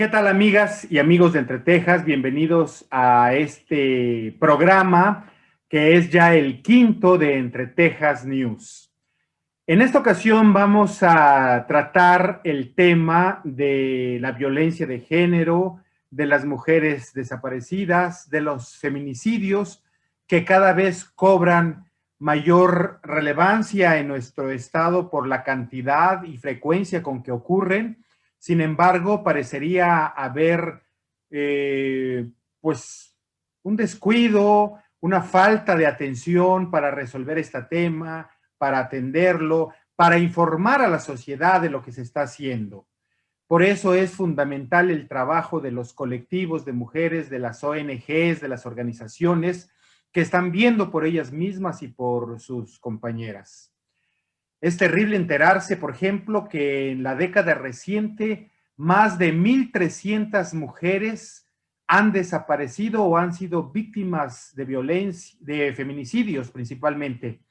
¿Qué tal, amigas y amigos de Entre Tejas? Bienvenidos a este programa que es ya el quinto de Entre Tejas News. En esta ocasión vamos a tratar el tema de la violencia de género, de las mujeres desaparecidas, de los feminicidios que cada vez cobran mayor relevancia en nuestro estado por la cantidad y frecuencia con que ocurren. Sin embargo, parecería haber pues un descuido, una falta de atención para resolver este tema, para atenderlo, para informar a la sociedad de lo que se está haciendo. Por eso es fundamental el trabajo de los colectivos de mujeres, de las ONGs, de las organizaciones que están viendo por ellas mismas y por sus compañeras. Es terrible enterarse, por ejemplo, que en la década reciente más de 1,300 mujeres han desaparecido o han sido víctimas de violencia, de feminicidios principalmente.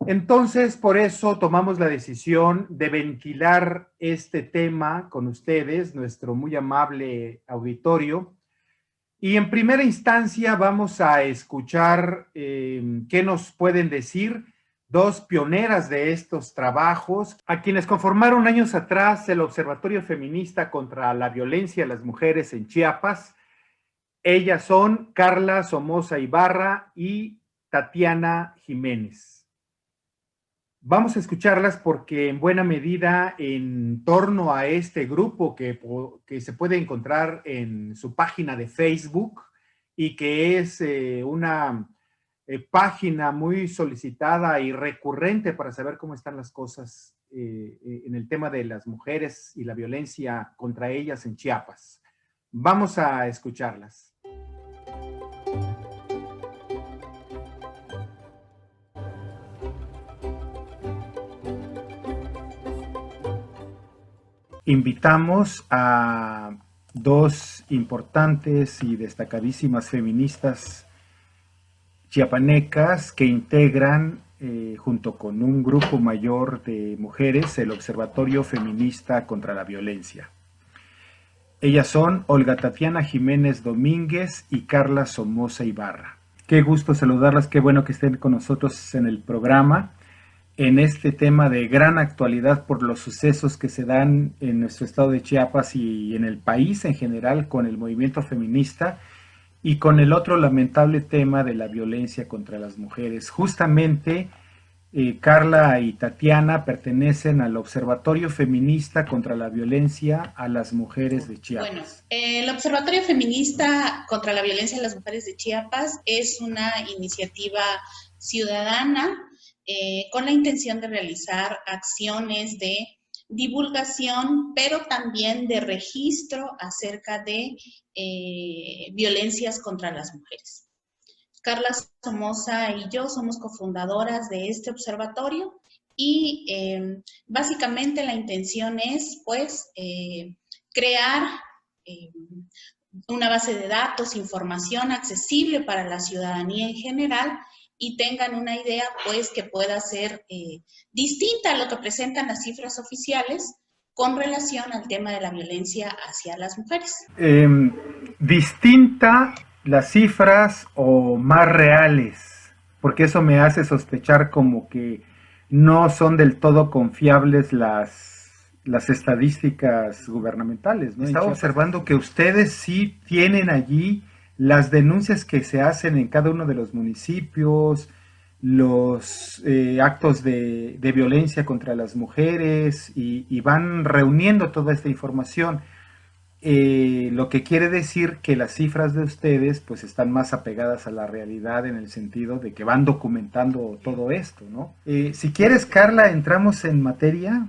Entonces, por eso tomamos la decisión de ventilar este tema con ustedes, nuestro muy amable auditorio. Y en primera instancia vamos a escuchar qué nos pueden decir dos pioneras de estos trabajos, a quienes conformaron años atrás el Observatorio Feminista contra la Violencia a las Mujeres en Chiapas. Ellas son Carla Somoza Ibarra y Tatiana Jiménez. Vamos a escucharlas porque en buena medida en torno a este grupo que se puede encontrar en su página de Facebook y que es una página muy solicitada y recurrente para saber cómo están las cosas en el tema de las mujeres y la violencia contra ellas en Chiapas. Vamos a escucharlas. Invitamos a dos importantes y destacadísimas feministas chiapanecas que integran, junto con un grupo mayor de mujeres, el Observatorio Feminista contra la Violencia. Ellas son Olga Tatiana Jiménez Domínguez y Carla Somoza Ibarra. Qué gusto saludarlas, qué bueno que estén con nosotros en el programa, en este tema de gran actualidad por los sucesos que se dan en nuestro estado de Chiapas y en el país en general con el movimiento feminista y con el otro lamentable tema de la violencia contra las mujeres. Justamente Carla y Tatiana pertenecen al Observatorio Feminista contra la Violencia a las Mujeres de Chiapas. Bueno, el Observatorio Feminista contra la Violencia a las Mujeres de Chiapas es una iniciativa ciudadana con la intención de realizar acciones de divulgación, pero también de registro acerca de violencias contra las mujeres. Carla Somoza y yo somos cofundadoras de este observatorio y básicamente la intención es, pues, crear una base de datos, información accesible para la ciudadanía en general y tengan una idea, pues, que pueda ser distinta a lo que presentan las cifras oficiales con relación al tema de la violencia hacia las mujeres. Distinta las cifras o más reales, porque eso me hace sospechar como que no son del todo confiables las estadísticas gubernamentales, ¿no? Estaba observando que ustedes sí tienen allí las denuncias que se hacen en cada uno de los municipios, los actos de violencia contra las mujeres y van reuniendo toda esta información. Lo que quiere decir que las cifras de ustedes pues están más apegadas a la realidad en el sentido de que van documentando todo esto, ¿no? Si quieres, Carla, entramos en materia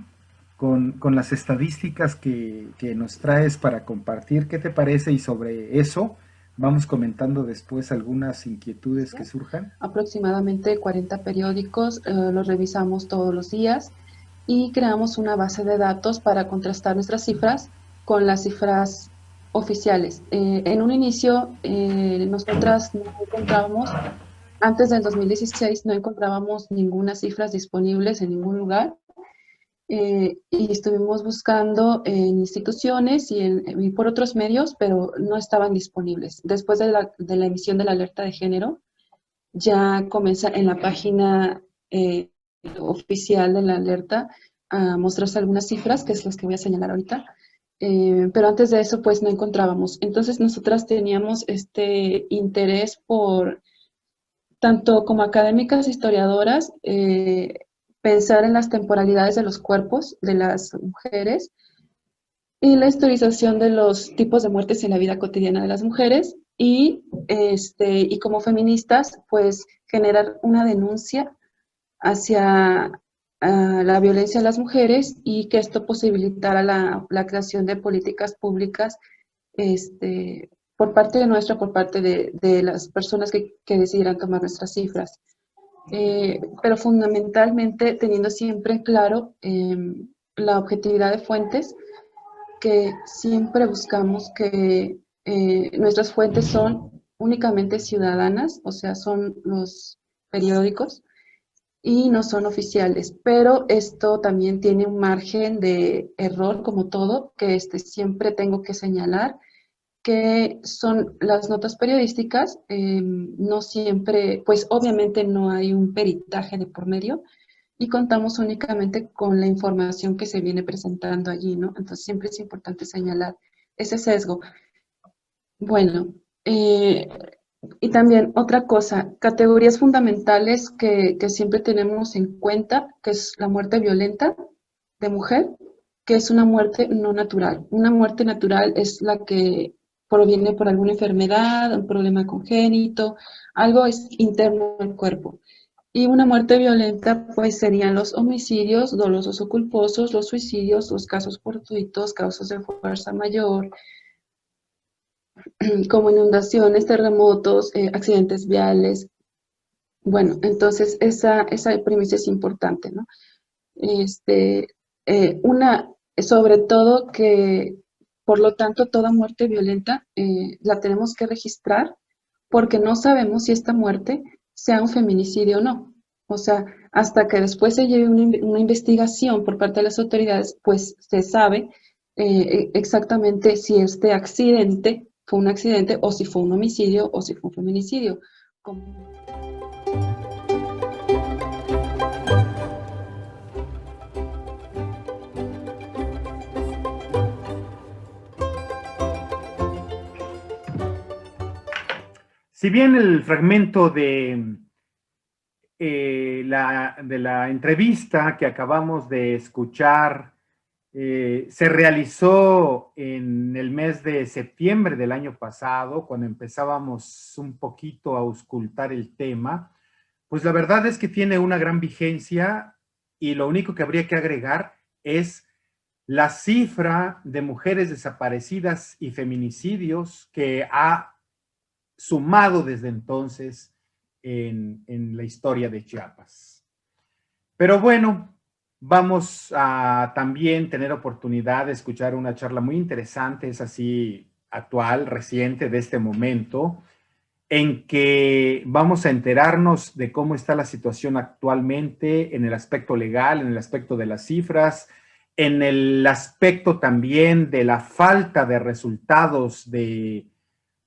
con las estadísticas que nos traes para compartir. ¿Qué te parece? Y sobre eso vamos comentando después algunas inquietudes que surjan. Aproximadamente 40 periódicos, los revisamos todos los días y creamos una base de datos para contrastar nuestras cifras con las cifras oficiales. En un inicio, nosotras no encontrábamos, antes del 2016, no encontrábamos ninguna cifras disponibles en ningún lugar y estuvimos buscando en instituciones y por otros medios, pero no estaban disponibles. Después de la emisión de la alerta de género, ya comienza en la página oficial de la alerta a mostrarse algunas cifras, que es las que voy a señalar ahorita. Pero antes de eso, pues no encontrábamos. Entonces, nosotras teníamos este interés por, tanto como académicas historiadoras, pensar en las temporalidades de los cuerpos de las mujeres y la historización de los tipos de muertes en la vida cotidiana de las mujeres y como feministas, pues generar una denuncia hacia la violencia a las mujeres y que esto posibilitara la creación de políticas públicas por parte nuestra, por parte de las personas que decidieran tomar nuestras cifras. Pero fundamentalmente teniendo siempre en claro la objetividad de fuentes, que siempre buscamos que nuestras fuentes son únicamente ciudadanas, o sea, son los periódicos y no son oficiales, pero esto también tiene un margen de error como todo, que siempre tengo que señalar, que son las notas periodísticas, no siempre, pues obviamente no hay un peritaje de por medio, y contamos únicamente con la información que se viene presentando allí, ¿no? Entonces siempre es importante señalar ese sesgo. Bueno, y también otra cosa, categorías fundamentales que siempre tenemos en cuenta, que es la muerte violenta de mujer, que es una muerte no natural. Una muerte natural es la que proviene por alguna enfermedad, un problema congénito, algo es interno al cuerpo. Y una muerte violenta, pues serían los homicidios dolosos o culposos, los suicidios, los casos fortuitos, causas de fuerza mayor, como inundaciones, terremotos, accidentes viales. Bueno, entonces esa premisa es importante, ¿no? Este, sobre todo que, por lo tanto, toda muerte violenta la tenemos que registrar porque no sabemos si esta muerte sea un feminicidio o no. O sea, hasta que después se lleve una investigación por parte de las autoridades, pues se sabe exactamente si este accidente fue un accidente o si fue un homicidio o si fue un feminicidio. Como... Si bien el fragmento de la entrevista que acabamos de escuchar se realizó en el mes de septiembre del año pasado, cuando empezábamos un poquito a auscultar el tema, pues la verdad es que tiene una gran vigencia y lo único que habría que agregar es la cifra de mujeres desaparecidas y feminicidios que ha sumado desde entonces en la historia de Chiapas. Pero bueno, vamos a también tener oportunidad de escuchar una charla muy interesante, es así actual, reciente, de este momento, en que vamos a enterarnos de cómo está la situación actualmente en el aspecto legal, en el aspecto de las cifras, en el aspecto también de la falta de resultados de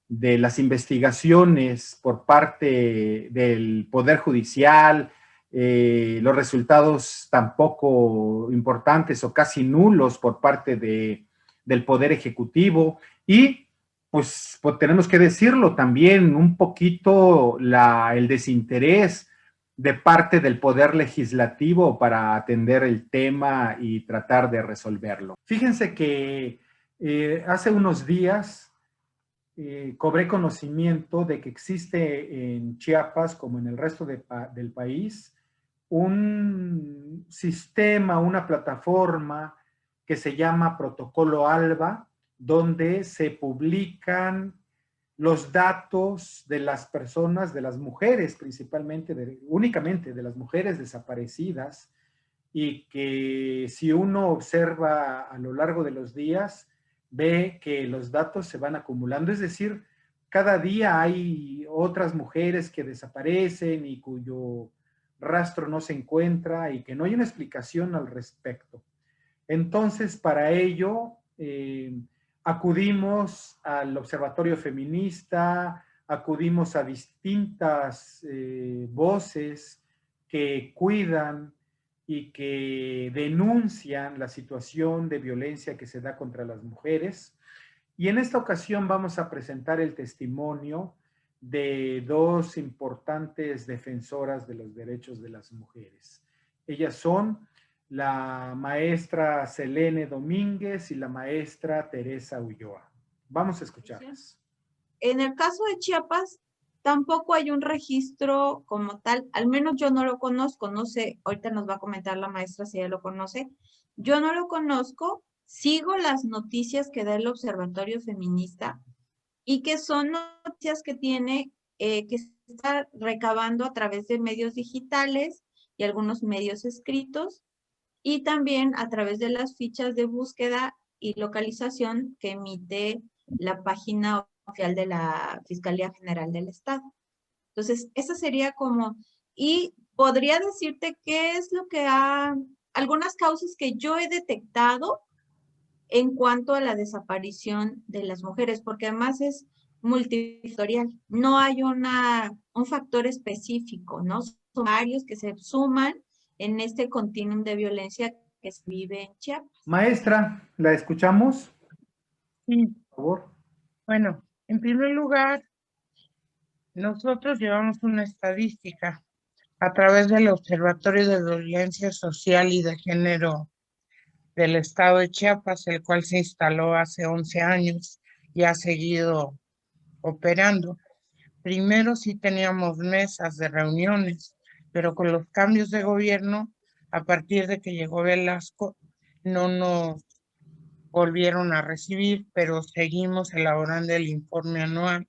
las investigaciones por parte del Poder Judicial, los resultados tampoco importantes o casi nulos por parte del Poder Ejecutivo y pues tenemos que decirlo también un poquito el desinterés de parte del Poder Legislativo para atender el tema y tratar de resolverlo. Fíjense que hace unos días cobré conocimiento de que existe en Chiapas, como en el resto del país, un sistema, una plataforma que se llama Protocolo ALBA, donde se publican los datos de las personas, de las mujeres principalmente, únicamente de las mujeres desaparecidas, y que si uno observa a lo largo de los días, ve que los datos se van acumulando, es decir, cada día hay otras mujeres que desaparecen y cuyo rastro no se encuentra y que no hay una explicación al respecto. Entonces, para ello, acudimos al Observatorio Feminista, acudimos a distintas voces que cuidan y que denuncian la situación de violencia que se da contra las mujeres. Y en esta ocasión vamos a presentar el testimonio de dos importantes defensoras de los derechos de las mujeres. Ellas son la maestra Selene Domínguez y la maestra Teresa Ulloa. Vamos a escucharlas. En el caso de Chiapas, tampoco hay un registro como tal, al menos yo no lo conozco, no sé, ahorita nos va a comentar la maestra si ella lo conoce. Yo no lo conozco, sigo las noticias que da el Observatorio Feminista y que son noticias que tiene, que se está recabando a través de medios digitales y algunos medios escritos, y también a través de las fichas de búsqueda y localización que emite la página oficial de la Fiscalía General del Estado. Entonces, esa sería como, y podría decirte qué es lo que algunas causas que yo he detectado en cuanto a la desaparición de las mujeres, porque además es multifactorial, no hay un factor específico, ¿no? Son varios que se suman en este continuum de violencia que se vive en Chiapas. Maestra, ¿la escuchamos? Sí, Por favor. bueno, en primer lugar, nosotros llevamos una estadística a través del Observatorio de Violencia Social y de Género del Estado de Chiapas, el cual se instaló hace 11 años y ha seguido operando. Primero sí teníamos mesas de reuniones, pero con los cambios de gobierno, a partir de que llegó Velasco, no nos volvieron a recibir, pero seguimos elaborando el informe anual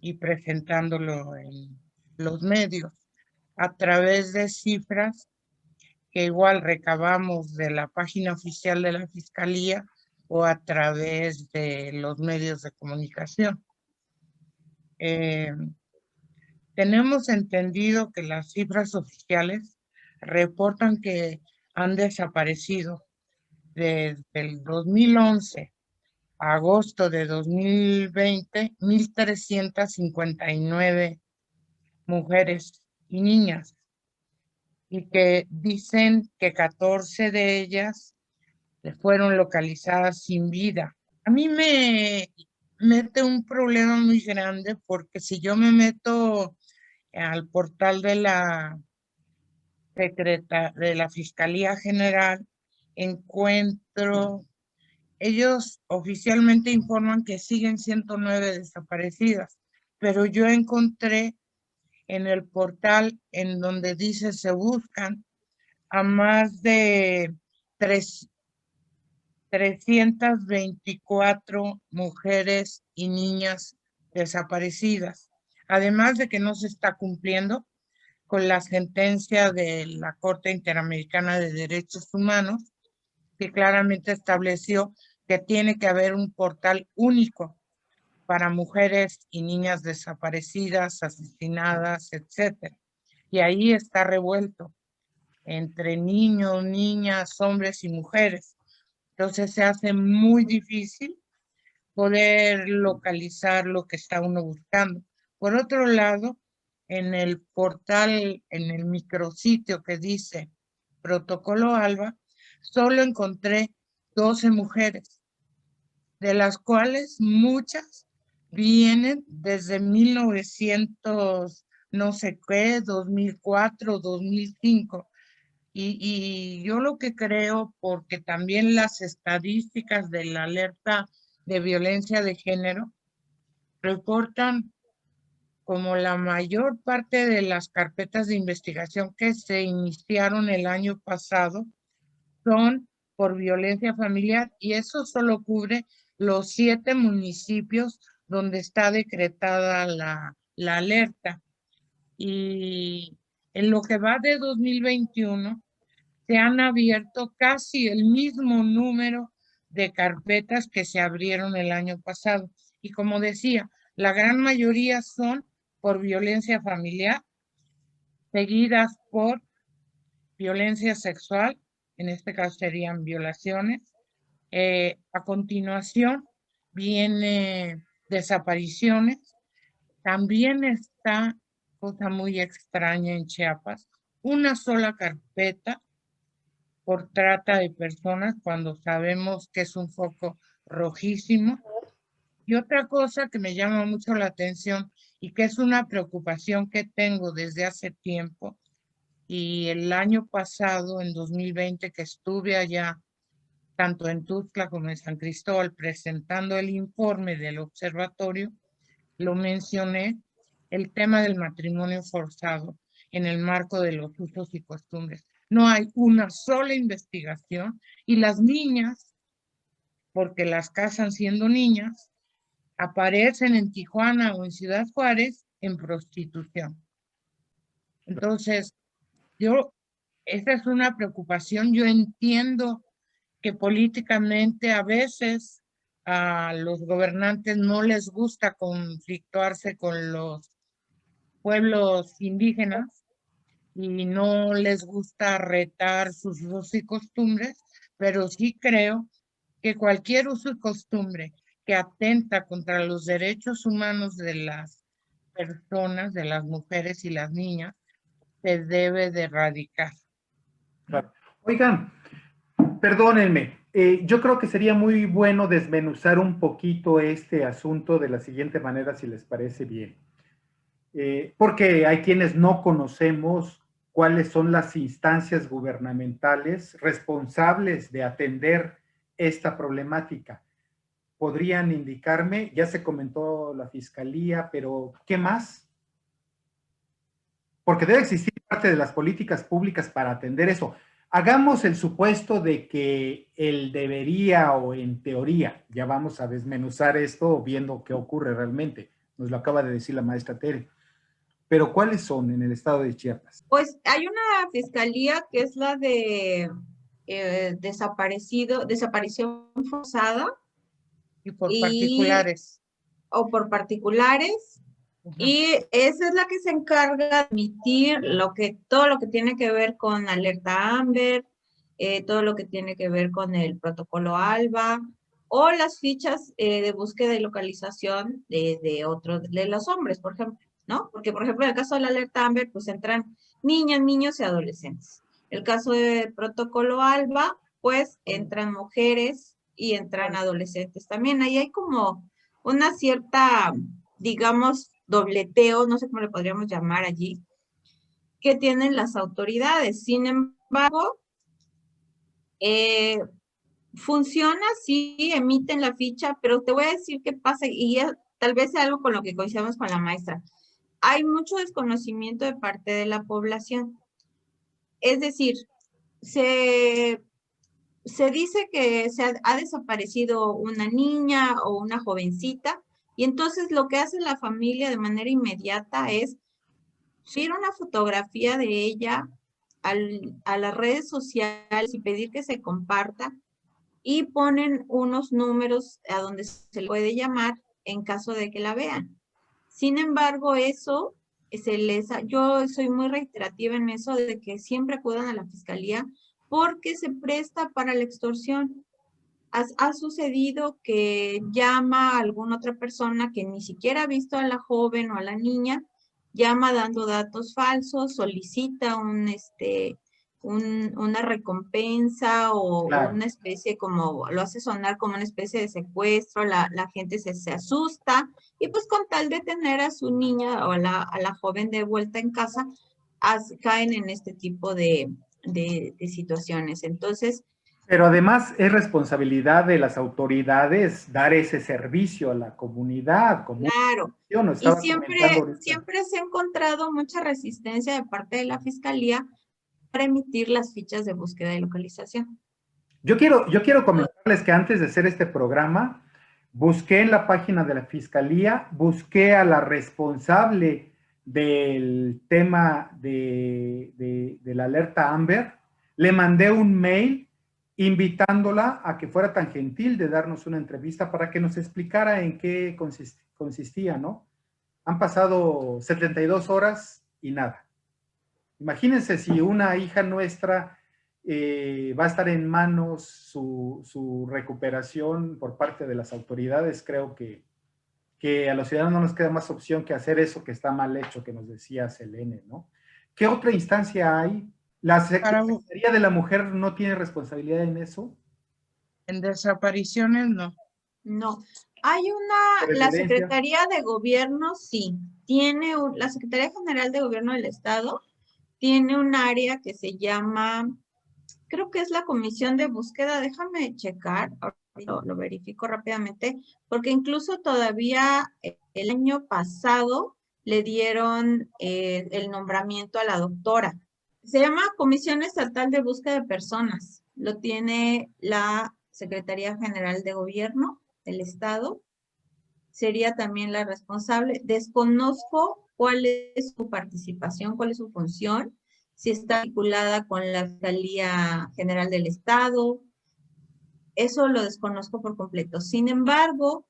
y presentándolo en los medios a través de cifras que igual recabamos de la página oficial de la Fiscalía o a través de los medios de comunicación. Tenemos entendido que las cifras oficiales reportan que han desaparecido desde el 2011 a agosto de 2020, 1,359 mujeres y niñas, y que dicen que 14 de ellas fueron localizadas sin vida. A mí me mete un problema muy grande porque si yo me meto al portal de la Fiscalía General, encuentro, ellos oficialmente informan que siguen 109 desaparecidas, pero yo encontré en el portal en donde dice se buscan a más de 324 mujeres y niñas desaparecidas, además de que no se está cumpliendo con la sentencia de la Corte Interamericana de Derechos Humanos, que claramente estableció que tiene que haber un portal único para mujeres y niñas desaparecidas, asesinadas, etc. Y ahí está revuelto entre niños, niñas, hombres y mujeres. Entonces se hace muy difícil poder localizar lo que está uno buscando. Por otro lado, en el portal, en el micrositio que dice Protocolo Alba, solo encontré 12 mujeres, de las cuales muchas vienen desde 1900, no sé qué, 2004, 2005. Y yo lo que creo, porque también las estadísticas de la alerta de violencia de género reportan como la mayor parte de las carpetas de investigación que se iniciaron el año pasado son por violencia familiar, y eso solo cubre los 7 municipios donde está decretada la alerta. Y en lo que va de 2021, se han abierto casi el mismo número de carpetas que se abrieron el año pasado. Y como decía, la gran mayoría son por violencia familiar, seguidas por violencia sexual en este caso serían violaciones. A continuación viene desapariciones. También está, cosa muy extraña en Chiapas, una sola carpeta por trata de personas cuando sabemos que es un foco rojísimo. Y otra cosa que me llama mucho la atención y que es una preocupación que tengo desde hace tiempo, y el año pasado, en 2020, que estuve allá, tanto en Tuxtla como en San Cristóbal, presentando el informe del observatorio, lo mencioné, el tema del matrimonio forzado en el marco de los usos y costumbres. No hay una sola investigación y las niñas, porque las casan siendo niñas, aparecen en Tijuana o en Ciudad Juárez en prostitución. Entonces, esa es una preocupación. Yo entiendo que políticamente a veces a los gobernantes no les gusta conflictuarse con los pueblos indígenas y no les gusta retar sus usos y costumbres, pero sí creo que cualquier uso y costumbre que atenta contra los derechos humanos de las personas, de las mujeres y las niñas, se debe de erradicar. Claro. Oigan, perdónenme, yo creo que sería muy bueno desmenuzar un poquito este asunto de la siguiente manera, si les parece bien. Porque hay quienes no conocemos cuáles son las instancias gubernamentales responsables de atender esta problemática. ¿Podrían indicarme? Ya se comentó la fiscalía, pero ¿qué más? Porque debe existir parte de las políticas públicas para atender eso. Hagamos el supuesto de que él debería o en teoría, ya vamos a desmenuzar esto viendo qué ocurre realmente. Nos lo acaba de decir la maestra Tere. Pero ¿cuáles son en el estado de Chiapas? Pues hay una fiscalía que es la de desaparición forzada Y por particulares. O por particulares. Y esa es la que se encarga de emitir todo lo que tiene que ver con alerta Amber, todo lo que tiene que ver con el protocolo ALBA, o las fichas de búsqueda y localización de los hombres, por ejemplo, ¿no? Porque, por ejemplo, en el caso de la alerta Amber, pues entran niñas, niños y adolescentes. El caso del protocolo ALBA, pues entran mujeres y entran adolescentes también. Ahí hay como una cierta, digamos, dobleteo, no sé cómo le podríamos llamar allí, que tienen las autoridades. Sin embargo, funciona, sí, emiten la ficha, pero te voy a decir qué pasa, y tal vez sea algo con lo que coincidamos con la maestra. Hay mucho desconocimiento de parte de la población. Es decir, se dice que ha desaparecido una niña o una jovencita, y entonces lo que hace la familia de manera inmediata es subir una fotografía de ella a las redes sociales y pedir que se comparta, y ponen unos números a donde se le puede llamar en caso de que la vean. Sin embargo, eso yo soy muy reiterativa en eso de que siempre acudan a la fiscalía porque se presta para la extorsión. Ha sucedido que llama a alguna otra persona que ni siquiera ha visto a la joven o a la niña, llama dando datos falsos, solicita una recompensa o Claro. una especie lo hace sonar como una especie de secuestro, la gente se asusta, y pues con tal de tener a su niña o a la joven de vuelta en casa, caen en este tipo de situaciones. Entonces, Pero además es responsabilidad de las autoridades dar ese servicio a la comunidad. claro, y siempre se ha encontrado mucha resistencia de parte de la fiscalía para emitir las fichas de búsqueda y localización. Yo quiero comentarles que antes de hacer este programa, busqué en la página de la Fiscalía, busqué a la responsable del tema de la alerta Amber, le mandé un mail invitándola a que fuera tan gentil de darnos una entrevista para que nos explicara en qué consistía, ¿no? Han pasado 72 horas y nada. Imagínense si una hija nuestra va a estar en manos su recuperación por parte de las autoridades. Creo que a los ciudadanos no nos queda más opción que hacer eso que está mal hecho, que nos decía Selene, ¿no? ¿Qué otra instancia hay? ¿La Secretaría de la Mujer no tiene responsabilidad en eso? En desapariciones, no. No. Hay la Secretaría de Gobierno, sí. La Secretaría General de Gobierno del Estado tiene un área que se llama, creo que es la Comisión de Búsqueda, déjame checar, lo verifico rápidamente, porque incluso todavía el año pasado le dieron el nombramiento a la doctora. Se llama Comisión Estatal de Búsqueda de Personas, lo tiene la Secretaría General de Gobierno del Estado, sería también la responsable. Desconozco cuál es su participación, cuál es su función, si está vinculada con la Fiscalía General del Estado, eso lo desconozco por completo. Sin embargo,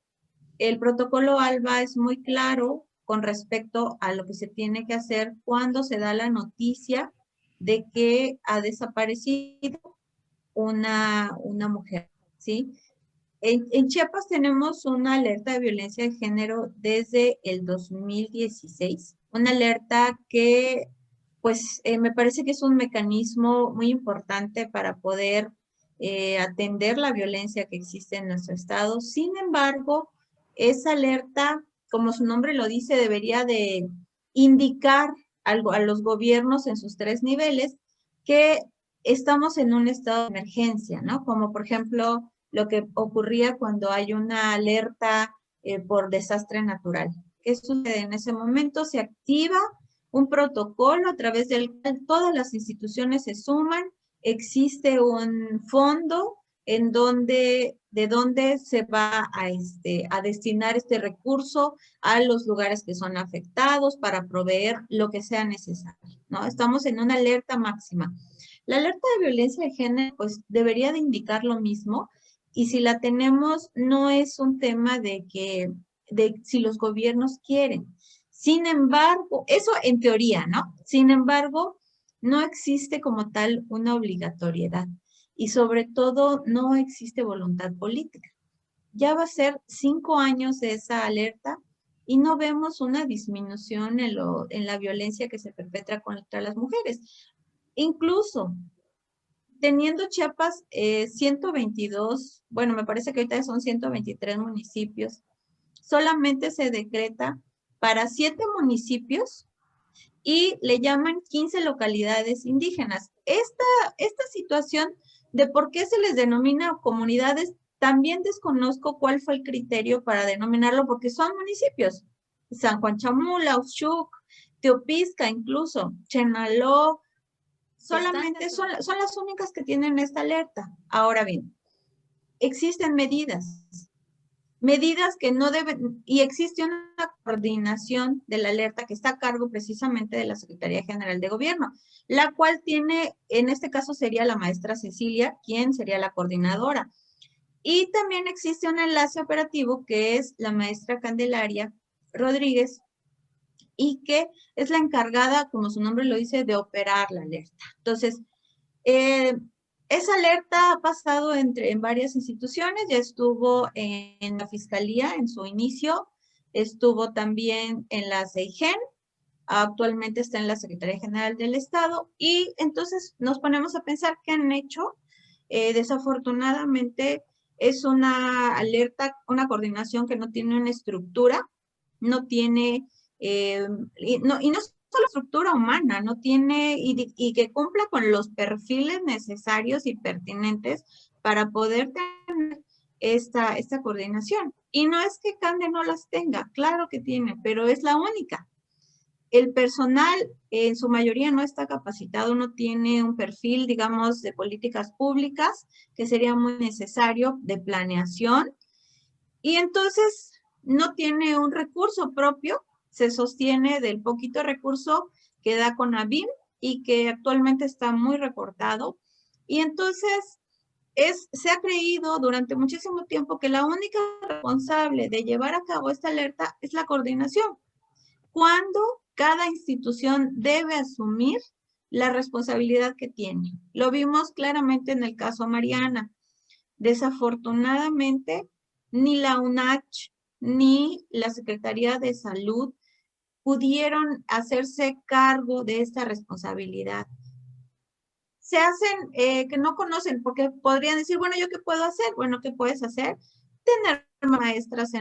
el protocolo ALBA es muy claro con respecto a lo que se tiene que hacer cuando se da la noticia de que ha desaparecido una mujer, ¿sí? En Chiapas tenemos una alerta de violencia de género desde el 2016, una alerta que pues me parece que es un mecanismo muy importante para poder atender la violencia que existe en nuestro estado. Sin embargo, esa alerta, como su nombre lo dice, debería de indicar algo a los gobiernos en sus 3 niveles que estamos en un estado de emergencia, ¿no? Como por ejemplo lo que ocurría cuando hay una alerta por desastre natural. ¿Qué sucede en ese momento? Se activa un protocolo a través del cual todas las instituciones se suman, existe un fondo en de donde se va a destinar este recurso a los lugares que son afectados para proveer lo que sea necesario, ¿no? Estamos en una alerta máxima. La alerta de violencia de género, pues, debería de indicar lo mismo, y si la tenemos, no es un tema de si los gobiernos quieren. Sin embargo, eso en teoría, ¿no? Sin embargo, no existe como tal una obligatoriedad y sobre todo no existe voluntad política. Ya va a ser 5 años de esa alerta y no vemos una disminución en la violencia que se perpetra contra las mujeres. Incluso teniendo Chiapas 122, bueno, me parece que ahorita son 123 municipios, solamente se decreta para 7 municipios y le llaman 15 localidades indígenas. Esta situación de por qué se les denomina comunidades, también desconozco cuál fue el criterio para denominarlo, porque son municipios. San Juan Chamula, Uxchuc, Teopisca incluso, Chenaló, solamente son las únicas que tienen esta alerta. Ahora bien, existen medidas que no deben, y existe una coordinación de la alerta que está a cargo precisamente de la Secretaría General de Gobierno, la cual tiene, en este caso sería la maestra Cecilia, quien sería la coordinadora. Y también existe un enlace operativo que es la maestra Candelaria Rodríguez, y que es la encargada, como su nombre lo dice, de operar la alerta. Entonces, esa alerta ha pasado en varias instituciones, ya estuvo en la Fiscalía en su inicio, estuvo también en la CEIGEN, actualmente está en la Secretaría General del Estado, y entonces nos ponemos a pensar qué han hecho. Desafortunadamente es una alerta, una coordinación que no tiene una estructura, no tiene, y no solo estructura humana, no tiene, y que cumpla con los perfiles necesarios y pertinentes para poder tener esta coordinación. Y no es que CANDE no las tenga, claro que tiene, pero es la única. El personal en su mayoría no está capacitado, no tiene un perfil, digamos, de políticas públicas que sería muy necesario, de planeación, y entonces no tiene un recurso propio, se sostiene del poquito recurso que da CONAVIM y que actualmente está muy recortado, y entonces se ha creído durante muchísimo tiempo que la única responsable de llevar a cabo esta alerta es la coordinación, cuando cada institución debe asumir la responsabilidad que tiene. Lo vimos claramente en el caso Mariana. Desafortunadamente, ni la UNACH ni la Secretaría de Salud pudieron hacerse cargo de esta responsabilidad. Se hacen que no conocen, porque podrían decir, bueno, ¿yo qué puedo hacer? Bueno, ¿qué puedes hacer? Tener maestras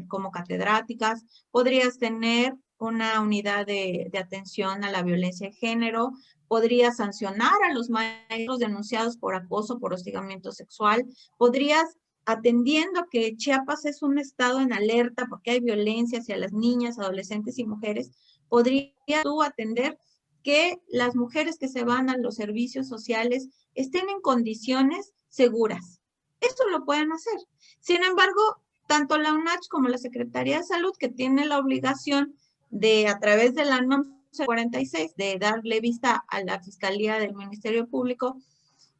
como catedráticas, podrías tener una unidad de atención a la violencia de género, podrías sancionar a los maestros denunciados por acoso, por hostigamiento sexual, podrías, atendiendo que Chiapas es un estado en alerta porque hay violencia hacia las niñas, adolescentes y mujeres, podrías tú atender que las mujeres que se van a los servicios sociales estén en condiciones seguras. Esto lo pueden hacer. Sin embargo, tanto la UNACH como la Secretaría de Salud, que tiene la obligación de, a través de la NOM 46, de darle vista a la Fiscalía del Ministerio Público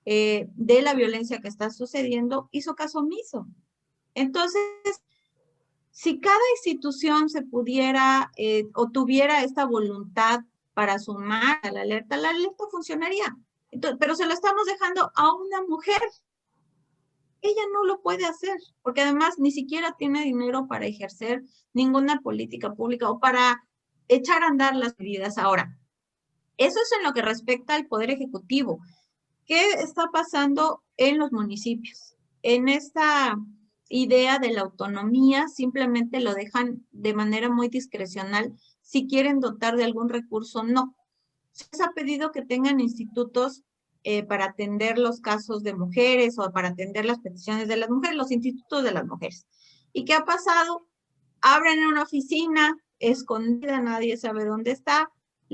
de la violencia que está sucediendo, hizo caso omiso. Entonces, si cada institución se pudiera o tuviera esta voluntad para sumar a la alerta funcionaría. Entonces, pero se lo estamos dejando a una mujer. Ella no lo puede hacer, porque además ni siquiera tiene dinero para ejercer ninguna política pública o para echar a andar las medidas. Ahora, eso es en lo que respecta al Poder Ejecutivo. ¿Qué está pasando en los municipios? En esta idea de la autonomía, simplemente lo dejan de manera muy discrecional. Si quieren dotar de algún recurso, no. Se les ha pedido que tengan institutos para atender los casos de mujeres o para atender las peticiones de las mujeres, los institutos de las mujeres. ¿Y qué ha pasado? Abren una oficina escondida, nadie sabe dónde está,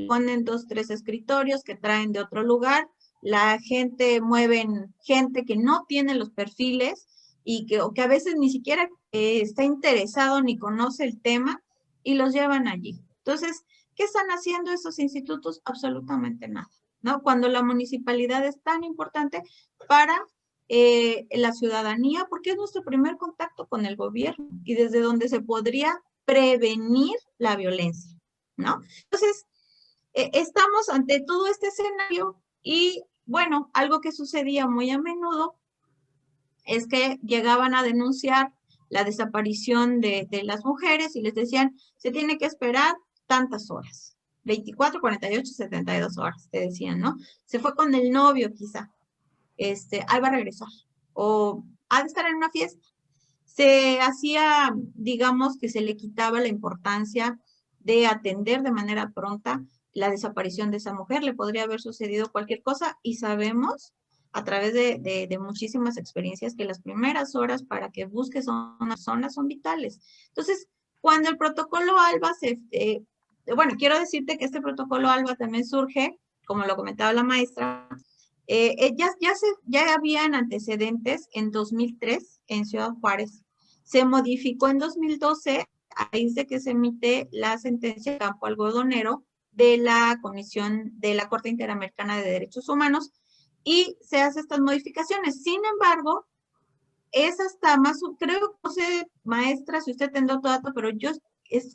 ponen 2, 3 escritorios que traen de otro lugar, la gente, mueven gente que no tiene los perfiles y que a veces ni siquiera está interesado ni conoce el tema y los llevan allí. Entonces, ¿qué están haciendo esos institutos? Absolutamente nada, ¿no? Cuando la municipalidad es tan importante para la ciudadanía, porque es nuestro primer contacto con el gobierno y desde donde se podría prevenir la violencia, ¿no? Entonces, estamos ante todo este escenario y, bueno, algo que sucedía muy a menudo es que llegaban a denunciar la desaparición de las mujeres y les decían, se tiene que esperar tantas horas, 24, 48, 72 horas, te decían, ¿no? Se fue con el novio quizá, ahí va a regresar, o ha de estar en una fiesta. Se hacía, digamos, que se le quitaba la importancia de atender de manera pronta la desaparición de esa mujer, le podría haber sucedido cualquier cosa y sabemos a través de muchísimas experiencias que las primeras horas para que busques zonas son vitales. Entonces, cuando el protocolo ALBA bueno, quiero decirte que este protocolo ALBA también surge, como lo comentaba la maestra, ya habían antecedentes en 2003 en Ciudad Juárez. Se modificó en 2012 a raíz de que se emite la sentencia de Campo Algodonero de la Comisión de la Corte Interamericana de Derechos Humanos y se hacen estas modificaciones. Sin embargo, es hasta más, creo, no sé, maestra, si usted tendrá otro dato, pero yo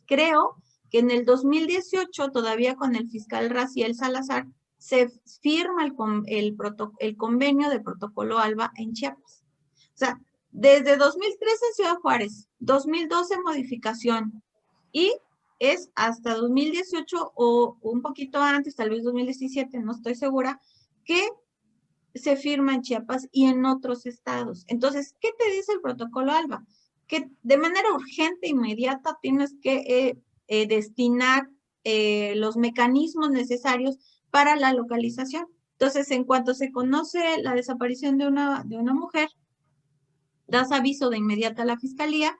creo que en el 2018, todavía con el fiscal Raciel Salazar, se firma el convenio de protocolo ALBA en Chiapas. O sea, desde 2013 en Ciudad Juárez, 2012 modificación, y es hasta 2018 o un poquito antes, tal vez 2017, no estoy segura, que se firma en Chiapas y en otros estados. Entonces, ¿qué te dice el protocolo ALBA? Que de manera urgente, inmediata, tienes que destinar los mecanismos necesarios para la localización. Entonces, en cuanto se conoce la desaparición de una mujer, das aviso de inmediato a la fiscalía.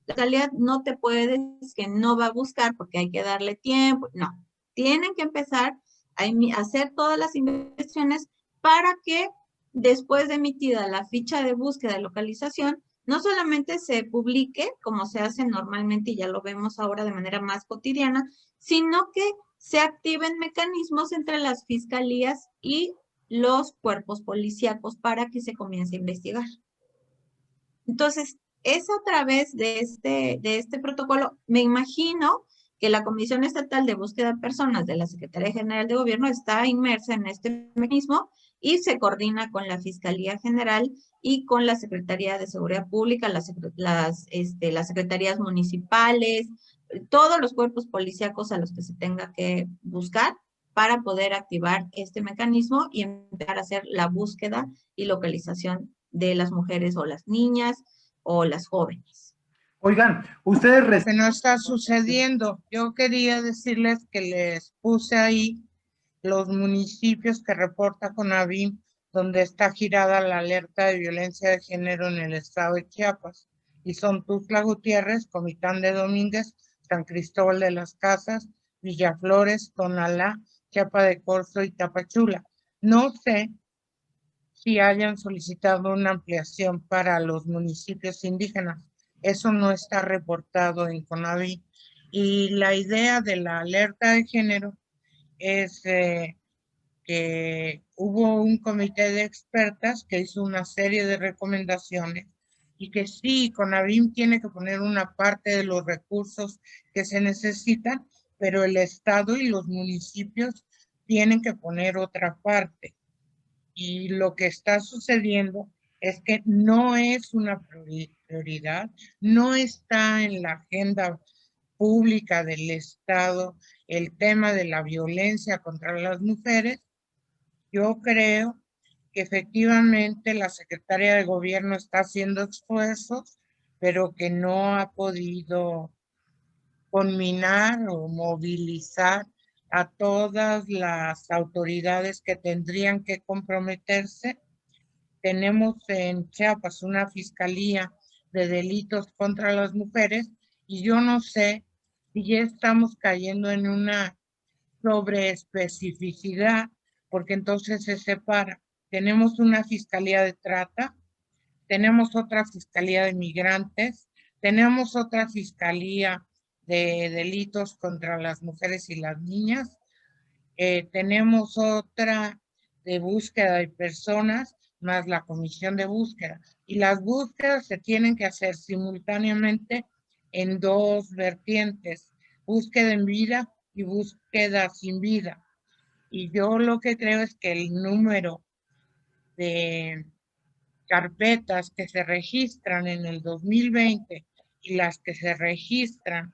La fiscalía no te puede decir que no va a buscar porque hay que darle tiempo. No, tienen que empezar a hacer todas las investigaciones para que después de emitida la ficha de búsqueda de localización, no solamente se publique, como se hace normalmente y ya lo vemos ahora de manera más cotidiana, sino que se activen mecanismos entre las fiscalías y los cuerpos policíacos para que se comience a investigar. Entonces, es a través de este protocolo, me imagino que la Comisión Estatal de Búsqueda de Personas de la Secretaría General de Gobierno está inmersa en este mecanismo y se coordina con la Fiscalía General y con la Secretaría de Seguridad Pública, las secretarías municipales, todos los cuerpos policíacos a los que se tenga que buscar para poder activar este mecanismo y empezar a hacer la búsqueda y localización de las mujeres o las niñas o las jóvenes. Oigan, ustedes... Que no está sucediendo. Yo quería decirles que les puse ahí los municipios que reporta CONAVIM, donde está girada la alerta de violencia de género en el estado de Chiapas. Y son Tuxtla Gutiérrez, Comitán de Domínguez, San Cristóbal de las Casas, Villaflores, Tonalá, Chiapa de Corzo y Tapachula. No sé si hayan solicitado una ampliación para los municipios indígenas. Eso no está reportado en CONAVI. Y la idea de la alerta de género es que hubo un comité de expertas que hizo una serie de recomendaciones y que sí, CONAVIM tiene que poner una parte de los recursos que se necesitan, pero el Estado y los municipios tienen que poner otra parte. Y lo que está sucediendo es que no es una prioridad, no está en la agenda pública del Estado el tema de la violencia contra las mujeres. Yo creo que efectivamente la Secretaría de Gobierno está haciendo esfuerzos, pero que no ha podido culminar o movilizar a todas las autoridades que tendrían que comprometerse. Tenemos en Chiapas una fiscalía de delitos contra las mujeres y yo no sé si ya estamos cayendo en una sobreespecificidad, porque entonces se separa. Tenemos una fiscalía de trata, tenemos otra fiscalía de migrantes, tenemos otra fiscalía de delitos contra las mujeres y las niñas, tenemos otra de búsqueda de personas, más la comisión de búsqueda. Y las búsquedas se tienen que hacer simultáneamente en dos vertientes, búsqueda en vida y búsqueda sin vida. Y yo lo que creo es que el número de carpetas que se registran en el 2020 y las que se registran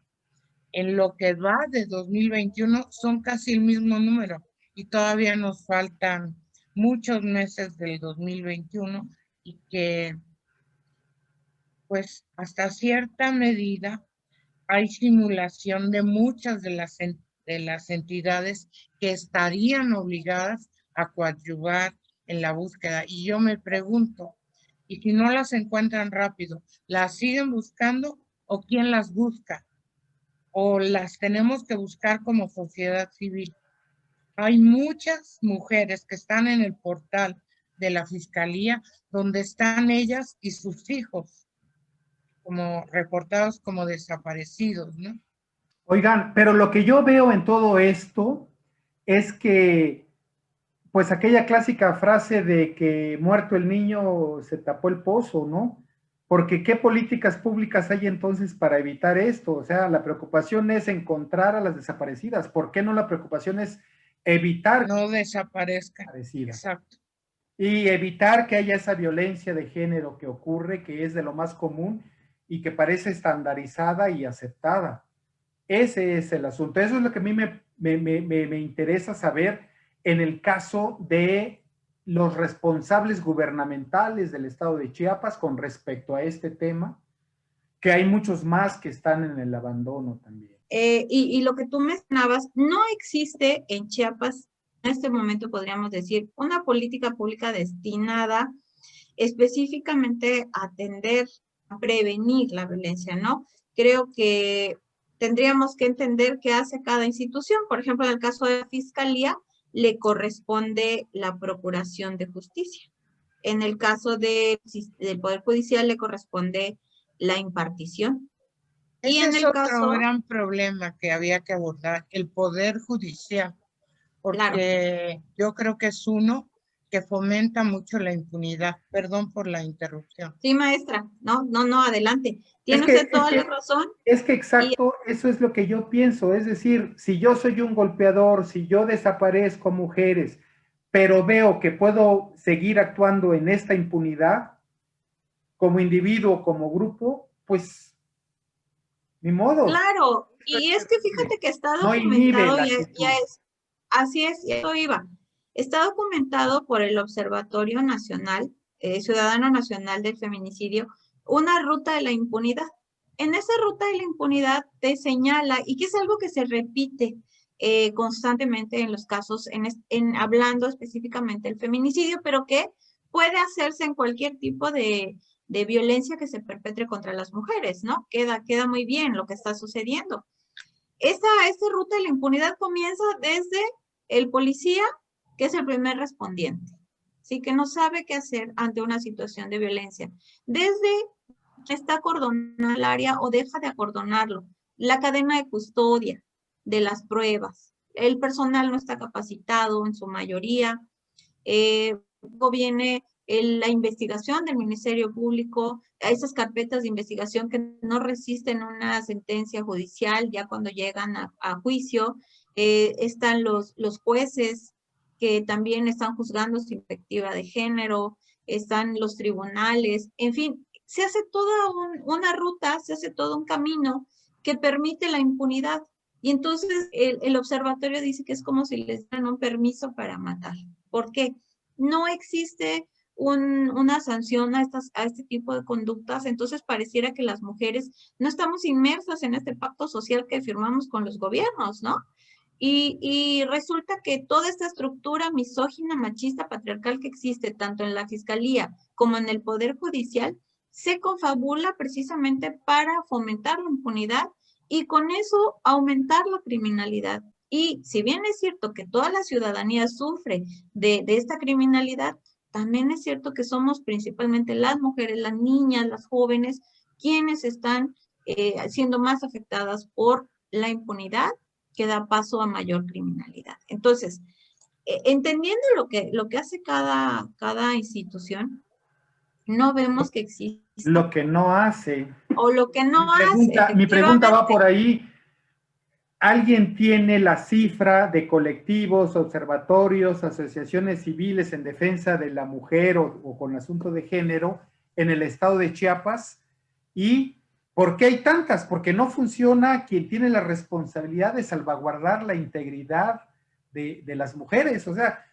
en lo que va de 2021 son casi el mismo número y todavía nos faltan muchos meses del 2021 y que pues hasta cierta medida hay simulación de muchas de las entidades que estarían obligadas a coadyuvar en la búsqueda. Y yo me pregunto, ¿y si no las encuentran rápido, las siguen buscando o quién las busca? ¿O las tenemos que buscar como sociedad civil? Hay muchas mujeres que están en el portal de la Fiscalía donde están ellas y sus hijos como reportados como desaparecidos, ¿no? Oigan, pero lo que yo veo en todo esto es que, pues aquella clásica frase de que muerto el niño se tapó el pozo, ¿no? Porque ¿qué políticas públicas hay entonces para evitar esto? O sea, la preocupación es encontrar a las desaparecidas. ¿Por qué no la preocupación es evitar no desaparezca? Exacto. Y evitar que haya esa violencia de género que ocurre, que es de lo más común y que parece estandarizada y aceptada. Ese es el asunto. Eso es lo que a mí me interesa saber en el caso de los responsables gubernamentales del estado de Chiapas con respecto a este tema, que hay muchos más que están en el abandono también. Y lo que tú mencionabas, no existe en Chiapas, en este momento podríamos decir, una política pública destinada específicamente a atender, a prevenir la violencia, ¿no? Creo que tendríamos que entender qué hace cada institución. Por ejemplo, en el caso de la Fiscalía, le corresponde la procuración de justicia. En el caso del Poder Judicial, le corresponde la impartición. Y en el caso, otro gran problema que había que abordar, el Poder Judicial, porque claro, yo creo que es uno que fomenta mucho la impunidad. Perdón por la interrupción. Sí, maestra. No, adelante. Es Tiene que, usted es toda que, la razón. es que Y exacto, eso es lo que yo pienso. Es decir, si yo soy un golpeador, si yo desaparezco mujeres, pero veo que puedo seguir actuando en esta impunidad, como individuo, como grupo, pues ni modo. claro, y es que fíjate que está No inhibe documentado, la ya actitud. es, así es, y eso iba. Está documentado por el Observatorio Nacional, Ciudadano Nacional del Feminicidio, una ruta de la impunidad. En esa ruta de la impunidad te señala, y que es algo que se repite constantemente en los casos, hablando específicamente del feminicidio, pero que puede hacerse en cualquier tipo de violencia que se perpetre contra las mujeres, ¿no? Queda muy bien lo que está sucediendo. Esta ruta de la impunidad comienza desde el policía, que es el primer respondiente, ¿sí? Que no sabe qué hacer ante una situación de violencia. Desde está acordonado el área o deja de acordonarlo, la cadena de custodia de las pruebas, el personal no está capacitado en su mayoría, luego viene la investigación del Ministerio Público, a esas carpetas de investigación que no resisten una sentencia judicial ya cuando llegan a juicio, están los jueces que también están juzgando su perspectiva de género, están los tribunales, en fin, se hace toda una ruta, se hace todo un camino que permite la impunidad. Y entonces el observatorio dice que es como si les dieran un permiso para matar. ¿Por qué? No existe una sanción a este tipo de conductas, entonces pareciera que las mujeres no estamos inmersas en este pacto social que firmamos con los gobiernos, ¿no? Y resulta que toda esta estructura misógina, machista, patriarcal que existe tanto en la fiscalía como en el poder judicial, se confabula precisamente para fomentar la impunidad y con eso aumentar la criminalidad. Y si bien es cierto que toda la ciudadanía sufre de esta criminalidad, también es cierto que somos principalmente las mujeres, las niñas, las jóvenes, quienes están siendo más afectadas por la impunidad que da paso a mayor criminalidad. Entonces, entendiendo lo que hace cada institución, no vemos que exista. Lo que no hace. O lo que no hace, Mi pregunta va por efectivamente. ahí. ¿Alguien tiene la cifra de colectivos, observatorios, asociaciones civiles en defensa de la mujer o con asunto de género en el estado de Chiapas? ¿Y por qué hay tantas? Porque no funciona quien tiene la responsabilidad de salvaguardar la integridad de las mujeres. O sea,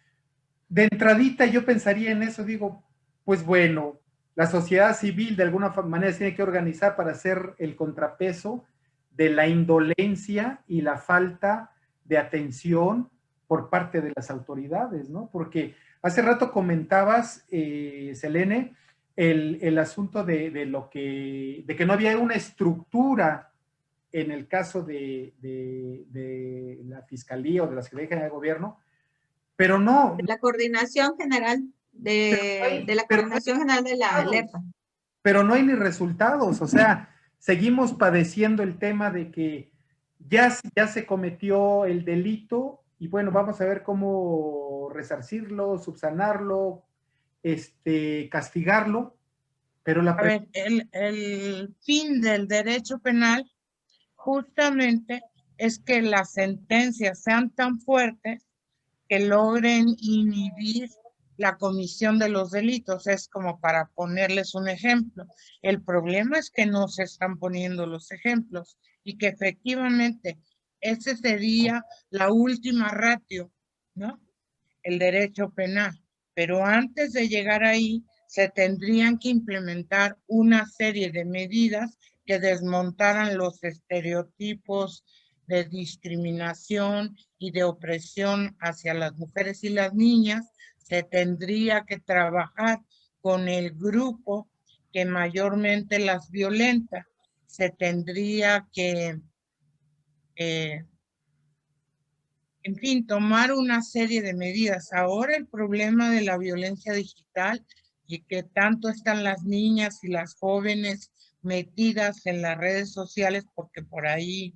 de entradita yo pensaría en eso, digo, pues bueno, la sociedad civil de alguna manera se tiene que organizar para hacer el contrapeso de la indolencia y la falta de atención por parte de las autoridades, ¿no? Porque hace rato comentabas, Selene, el asunto de que no había una estructura en el caso de la Fiscalía o de la Secretaría General de Gobierno, pero no. La coordinación general de la coordinación general de la alerta. Pero no hay ni resultados, o sea, seguimos padeciendo el tema de que ya se cometió el delito y bueno, vamos a ver cómo resarcirlo, subsanarlo, castigarlo, pero A ver, el fin del derecho penal justamente es que las sentencias sean tan fuertes que logren inhibir la comisión de los delitos. Es como para ponerles un ejemplo. El problema es que no se están poniendo los ejemplos y que efectivamente ese sería la última ratio, ¿no? El derecho penal. Pero antes de llegar ahí, se tendrían que implementar una serie de medidas que desmontaran los estereotipos de discriminación y de opresión hacia las mujeres y las niñas. Se tendría que trabajar con el grupo que mayormente las violenta. Se tendría que, en fin, tomar una serie de medidas. Ahora el problema de la violencia digital y que tanto están las niñas y las jóvenes metidas en las redes sociales porque por ahí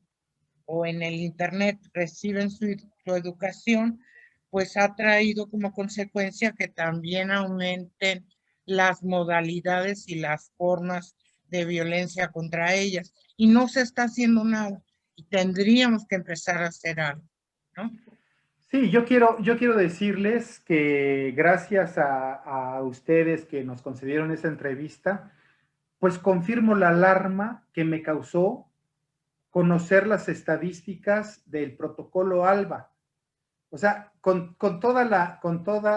o en el internet reciben su educación, pues ha traído como consecuencia que también aumenten las modalidades y las formas de violencia contra ellas. Y no se está haciendo nada. Y tendríamos que empezar a hacer algo, ¿no? Sí, yo quiero decirles que gracias a ustedes que nos concedieron esa entrevista, pues confirmo la alarma que me causó conocer las estadísticas del protocolo ALBA. O sea, con todo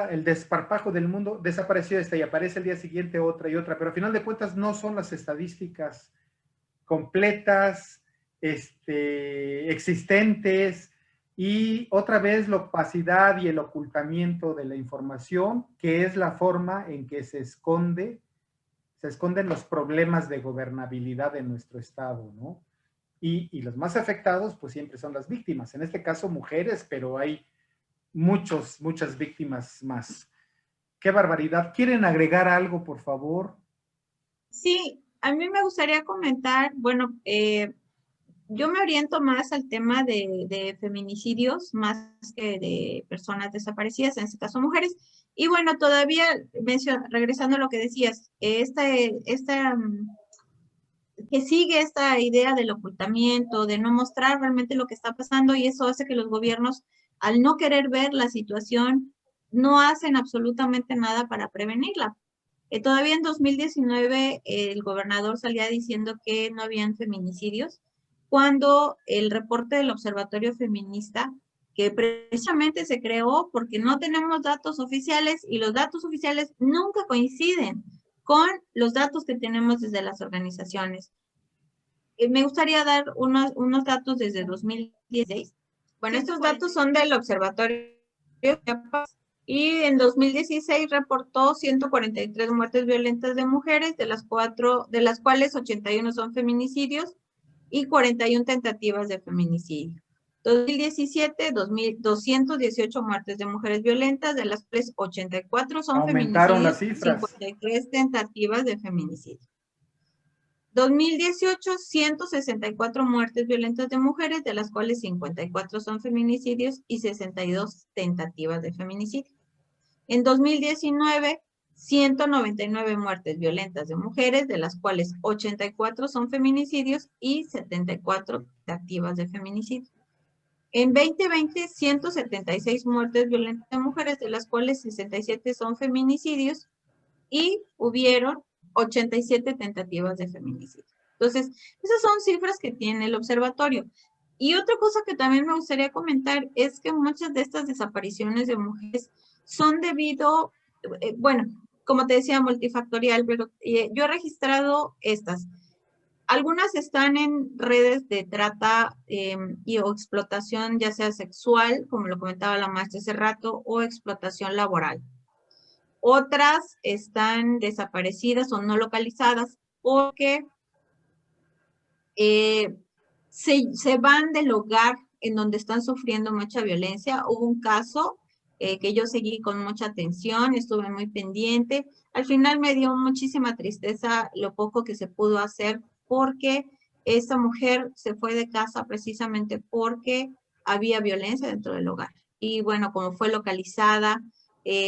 el desparpajo del mundo, desapareció esta y aparece el día siguiente otra y otra, pero al final de cuentas no son las estadísticas completas, existentes, y otra vez la opacidad y el ocultamiento de la información, que es la forma en que se esconden los problemas de gobernabilidad de nuestro Estado, ¿no? Y los más afectados, pues siempre son las víctimas, en este caso mujeres, pero hay muchas víctimas más. ¡Qué barbaridad! ¿Quieren agregar algo, por favor? Sí, a mí me gustaría comentar, bueno, yo me oriento más al tema de feminicidios, más que de personas desaparecidas, en este caso mujeres. Y bueno, todavía regresando a lo que decías, que sigue esta idea del ocultamiento, de no mostrar realmente lo que está pasando, y eso hace que los gobiernos, al no querer ver la situación, no hacen absolutamente nada para prevenirla. Todavía en 2019 el gobernador salía diciendo que no habían feminicidios, cuando el reporte del Observatorio Feminista, que precisamente se creó porque no tenemos datos oficiales y los datos oficiales nunca coinciden con los datos que tenemos desde las organizaciones. Me gustaría dar unos datos desde 2016. Bueno, estos datos son del Observatorio y en 2016 reportó 143 muertes violentas de mujeres, de las cuales 81 son feminicidios y 41 tentativas de feminicidio. 2017, 218 muertes de mujeres violentas, de las cuales 84 son Aumentaron las feminicidios, cifras. 53 tentativas de feminicidio. 2018, 164 muertes violentas de mujeres, de las cuales 54 son feminicidios y 62 tentativas de feminicidio. En 2019, 199 muertes violentas de mujeres, de las cuales 84 son feminicidios y 74 tentativas de feminicidio. En 2020, 176 muertes violentas de mujeres, de las cuales 67 son feminicidios y hubieron 87 tentativas de feminicidio. Entonces, esas son cifras que tiene el observatorio. Y otra cosa que también me gustaría comentar es que muchas de estas desapariciones de mujeres son debido, bueno, como te decía, multifactorial, pero yo he registrado estas. Algunas están en redes de trata o explotación, ya sea sexual, como lo comentaba la maestra hace rato, o explotación laboral. Otras están desaparecidas o no localizadas porque se van del hogar en donde están sufriendo mucha violencia. Hubo un caso que yo seguí con mucha atención, estuve muy pendiente. Al final me dio muchísima tristeza lo poco que se pudo hacer porque esa mujer se fue de casa precisamente porque había violencia dentro del hogar. Y bueno, como fue localizada,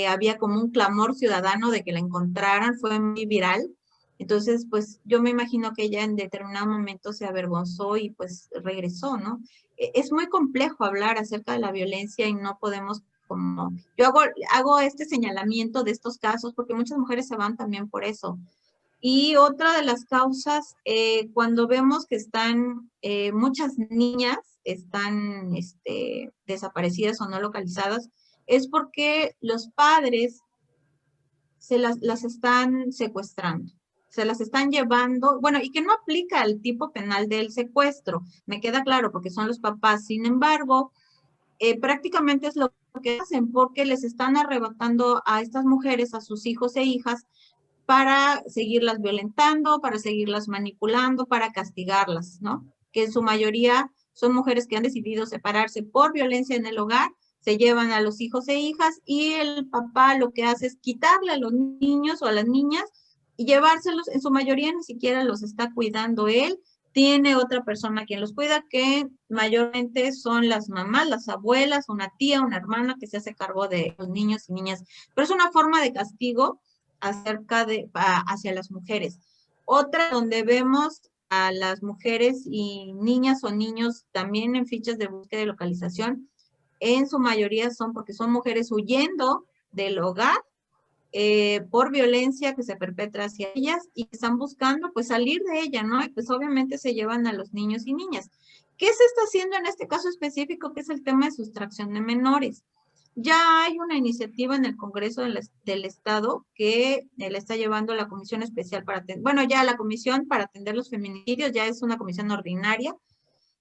había como un clamor ciudadano de que la encontraran, fue muy viral. Entonces, pues yo me imagino que ella en determinado momento se avergonzó y pues regresó, ¿no? Es muy complejo hablar acerca de la violencia y no podemos como... Yo hago este señalamiento de estos casos porque muchas mujeres se van también por eso. Y otra de las causas, cuando vemos que están, muchas niñas están desaparecidas o no localizadas, es porque los padres las están secuestrando, se las están llevando, bueno, y que no aplica el tipo penal del secuestro, me queda claro, porque son los papás. Sin embargo, prácticamente es lo que hacen, porque les están arrebatando a estas mujeres, a sus hijos e hijas, para seguirlas violentando, para seguirlas manipulando, para castigarlas, ¿no? Que en su mayoría son mujeres que han decidido separarse por violencia en el hogar, se llevan a los hijos e hijas y el papá lo que hace es quitarle a los niños o a las niñas y llevárselos, en su mayoría ni siquiera los está cuidando él, tiene otra persona quien los cuida, que mayormente son las mamás, las abuelas, una tía, una hermana que se hace cargo de los niños y niñas. Pero es una forma de castigo hacia las mujeres. Otra donde vemos a las mujeres y niñas o niños también en fichas de búsqueda y localización, en su mayoría son porque son mujeres huyendo del hogar por violencia que se perpetra hacia ellas y que están buscando pues salir de ella, ¿no? Y pues obviamente se llevan a los niños y niñas. ¿Qué se está haciendo en este caso específico, que es el tema de sustracción de menores? Ya hay una iniciativa en el Congreso del Estado que le está llevando la Comisión Especial para atender, bueno, ya la Comisión para atender los feminicidios, ya es una comisión ordinaria,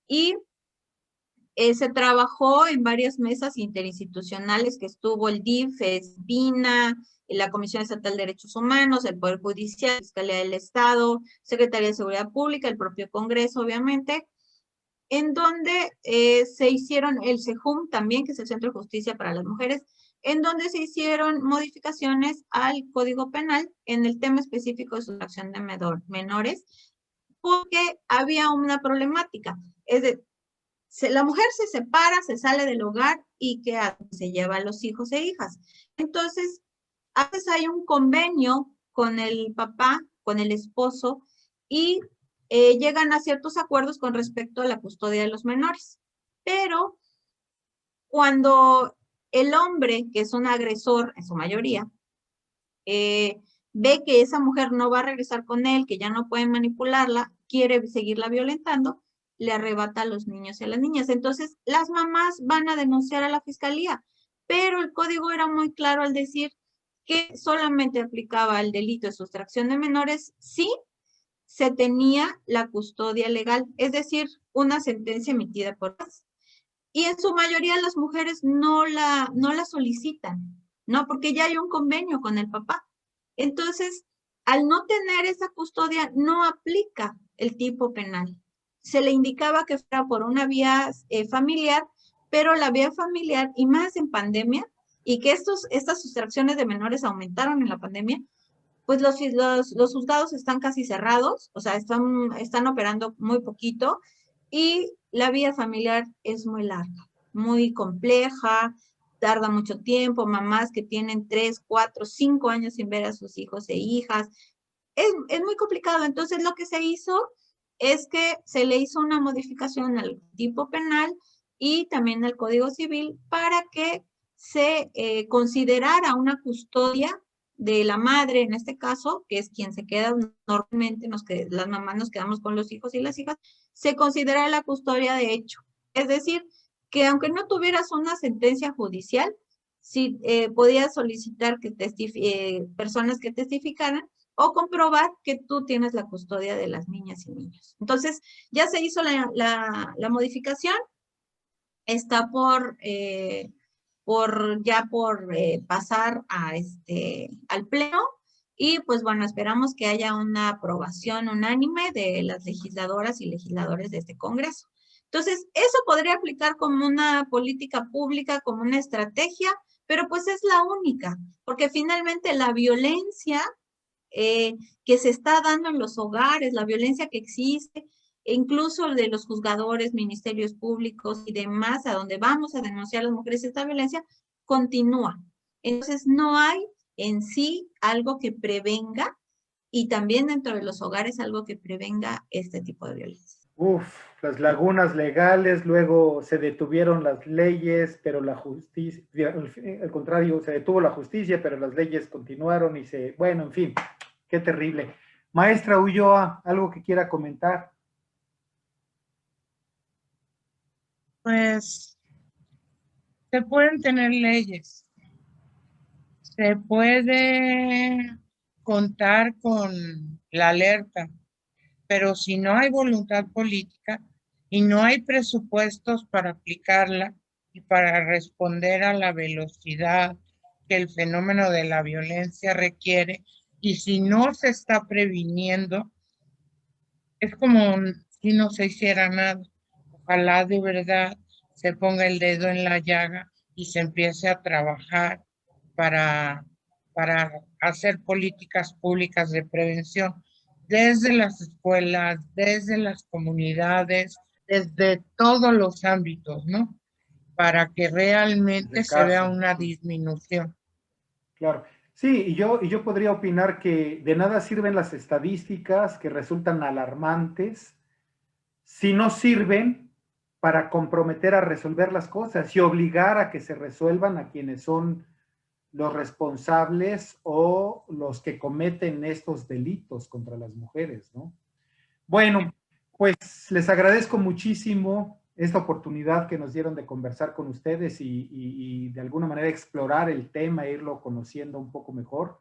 y se trabajó en varias mesas interinstitucionales que estuvo el DIF, SBINA, la Comisión Estatal de Derechos Humanos, el Poder Judicial, Fiscalía del Estado, Secretaría de Seguridad Pública, el propio Congreso, obviamente, en donde se hicieron el CEJUM también, que es el Centro de Justicia para las Mujeres, en donde se hicieron modificaciones al Código Penal en el tema específico de sustracción de menores, porque había una problemática. Es decir, la mujer se separa, se sale del hogar y ¿qué hace? Se lleva a los hijos e hijas. Entonces, a veces hay un convenio con el papá, con el esposo, y llegan a ciertos acuerdos con respecto a la custodia de los menores. Pero cuando el hombre, que es un agresor en su mayoría, ve que esa mujer no va a regresar con él, que ya no pueden manipularla, quiere seguirla violentando, le arrebata a los niños y a las niñas. Entonces, las mamás van a denunciar a la fiscalía, pero el código era muy claro al decir que solamente aplicaba el delito de sustracción de menores si se tenía la custodia legal, es decir, una sentencia emitida por juez. Y en su mayoría las mujeres no la solicitan, ¿no? Porque ya hay un convenio con el papá. Entonces, al no tener esa custodia, no aplica el tipo penal. Se le indicaba que fuera por una vía familiar, pero la vía familiar, y más en pandemia, y que estas sustracciones de menores aumentaron en la pandemia, pues los juzgados están casi cerrados, o sea, están operando muy poquito, y la vía familiar es muy larga, muy compleja, tarda mucho tiempo, mamás que tienen 3, 4, 5 años sin ver a sus hijos e hijas, es muy complicado. Entonces lo que se hizo es que se le hizo una modificación al tipo penal y también al Código Civil para que se considerara una custodia de la madre, en este caso, que es quien se queda normalmente, las mamás nos quedamos con los hijos y las hijas, se considera la custodia de hecho. Es decir, que aunque no tuvieras una sentencia judicial, sí podías solicitar que personas que testificaran o comprobar que tú tienes la custodia de las niñas y niños. Entonces, ya se hizo la modificación, está por pasar al pleno, y pues bueno, esperamos que haya una aprobación unánime de las legisladoras y legisladores de este Congreso. Entonces, eso podría aplicar como una política pública, como una estrategia, pero pues es la única, porque finalmente la violencia que se está dando en los hogares, la violencia que existe, e incluso de los juzgadores, ministerios públicos y demás, a donde vamos a denunciar a las mujeres esta violencia, continúa. Entonces, no hay en sí algo que prevenga, y también dentro de los hogares algo que prevenga este tipo de violencia. Las lagunas legales, luego se detuvieron las leyes, pero la justicia, al contrario, se detuvo la justicia, pero las leyes continuaron y bueno, en fin, qué terrible. Maestra Ulloa, ¿algo que quiera comentar? Pues se pueden tener leyes, se puede contar con la alerta, pero si no hay voluntad política y no hay presupuestos para aplicarla y para responder a la velocidad que el fenómeno de la violencia requiere, y si no se está previniendo, es como si no se hiciera nada. Ojalá de verdad se ponga el dedo en la llaga y se empiece a trabajar para hacer políticas públicas de prevención. desde las escuelas, desde las comunidades, desde todos los ámbitos, ¿no? Para que realmente se vea una disminución. Claro. Sí, y yo podría opinar que de nada sirven las estadísticas que resultan alarmantes si no sirven para comprometer a resolver las cosas y obligar a que se resuelvan a quienes son los responsables o los que cometen estos delitos contra las mujeres, ¿no? Bueno, pues les agradezco muchísimo esta oportunidad que nos dieron de conversar con ustedes y de alguna manera explorar el tema e irlo conociendo un poco mejor.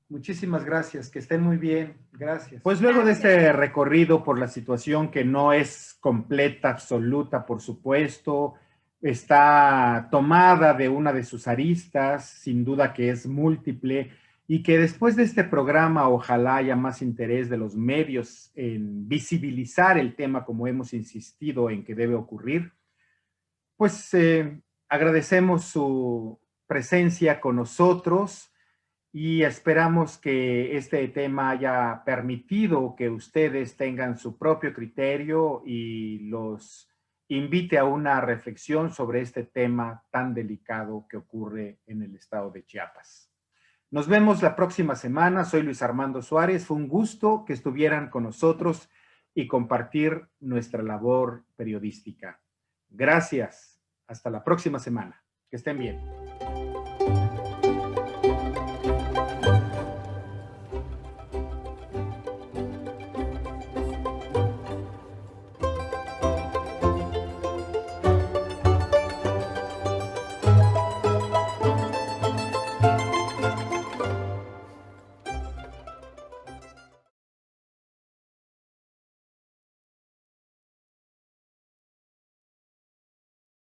Muchísimas gracias, que estén muy bien. Gracias. Pues luego de este recorrido por la situación que no es completa, absoluta, por supuesto, está tomada de una de sus aristas, sin duda que es múltiple, y que después de este programa ojalá haya más interés de los medios en visibilizar el tema como hemos insistido en que debe ocurrir. Pues agradecemos su presencia con nosotros y esperamos que este tema haya permitido que ustedes tengan su propio criterio y los invite a una reflexión sobre este tema tan delicado que ocurre en el estado de Chiapas. Nos vemos la próxima semana. Soy Luis Armando Suárez. Fue un gusto que estuvieran con nosotros y compartir nuestra labor periodística. Gracias. Hasta la próxima semana. Que estén bien.